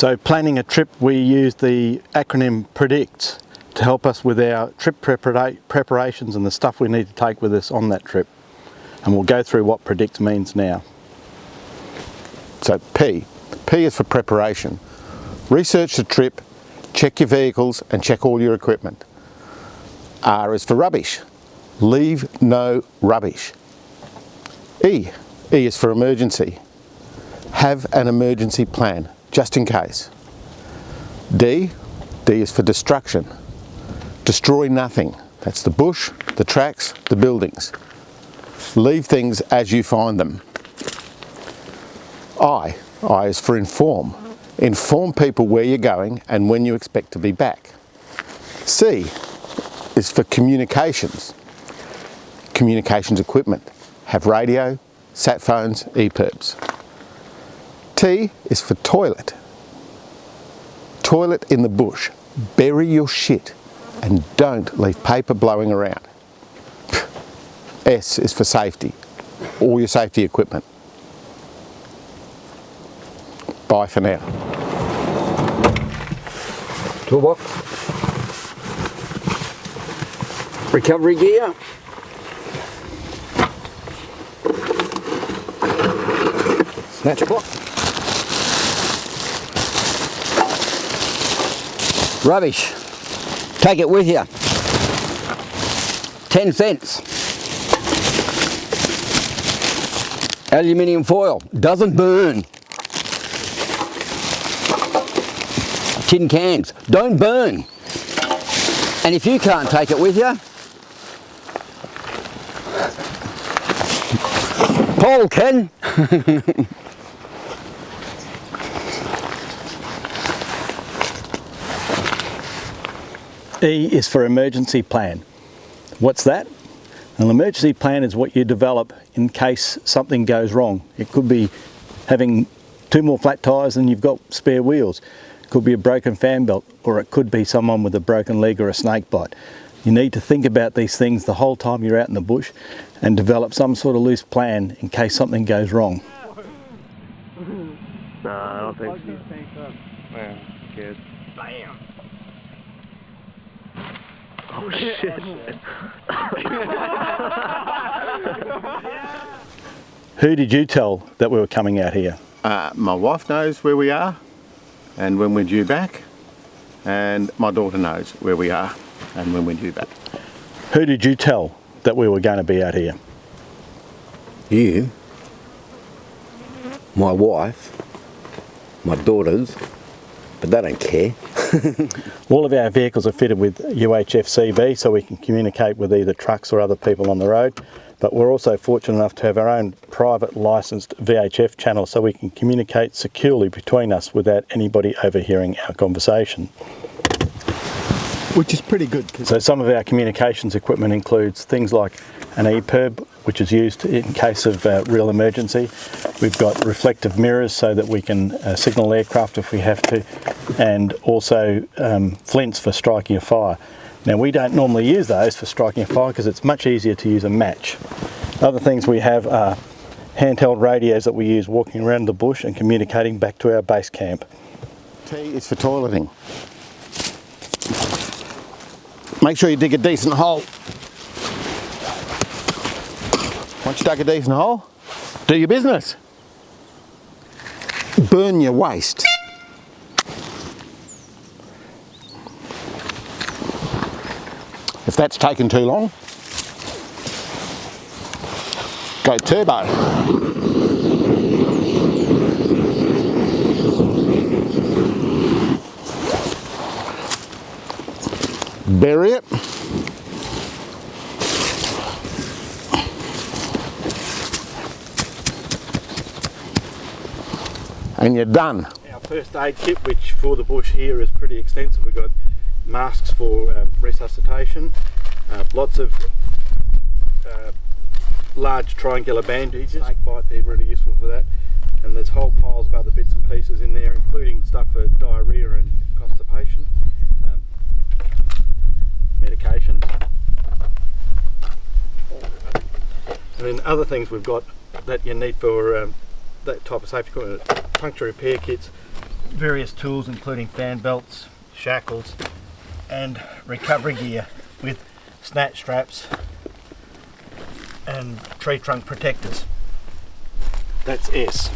So planning a trip, we use the acronym PREDICT to help us with our trip preparations and the stuff we need to take with us on that trip. And we'll go through what PREDICT means now. So P is for preparation. Research the trip, check your vehicles and check all your equipment. R is for rubbish. Leave no rubbish. E is for emergency. Have an emergency plan, just in case. D is for destruction. Destroy nothing. That's the bush, the tracks, the buildings. Leave things as you find them. I is for inform. Inform people where you're going and when you expect to be back. C is for communications. Communications equipment. Have radio, sat phones, EPIRBs. T is for toilet. Toilet in the bush. Bury your shit and don't leave paper blowing around. S is for safety. All your safety equipment. Bye for now. Toolbox. Recovery gear. Snatch block. Rubbish. Take it with you. 10 cents. Aluminium foil. Doesn't burn. Tin cans. Don't burn. And if you can't take it with you, Paul can. E is for emergency plan. What's that? An emergency plan is what you develop in case something goes wrong. It could be having 2 more flat tyres than you've got spare wheels. It could be a broken fan belt, or it could be someone with a broken leg or a snake bite. You need to think about these things the whole time you're out in the bush and develop some sort of loose plan in case something goes wrong. No, I don't think so. Yeah, good. Bam! Oh shit! Who did you tell that we were coming out here? My wife knows where we are and when we're due back, and my daughter knows where we are and when we're due back. Who did you tell that we were going to be out here? You, my wife, my daughters, but they don't care. All of our vehicles are fitted with UHF CV, so we can communicate with either trucks or other people on the road, but we're also fortunate enough to have our own private licensed VHF channel, so we can communicate securely between us without anybody overhearing our conversation. Which is pretty good. So some of our communications equipment includes things like an EPIRB, which is used in case of real emergency. We've got reflective mirrors so that we can signal aircraft if we have to, and also flints for striking a fire. Now we don't normally use those for striking a fire because it's much easier to use a match. Other things we have are handheld radios that we use walking around the bush and communicating back to our base camp. T is for toileting. Make sure you dig a decent hole. Once you dug a decent hole, do your business. Burn your waste. If that's taken too long, go turbo. Bury it. And you're done. Our first aid kit, which for the bush here is pretty extensive. We've got masks for resuscitation, lots of large triangular bandages. Snake bite, they're really useful for that. And there's whole piles of other bits and pieces in there, including stuff for diarrhea and constipation, medication. And then other things we've got that you need for that type of safety equipment: puncture repair kits, various tools including fan belts, shackles and recovery gear with snatch straps and tree trunk protectors. That's S.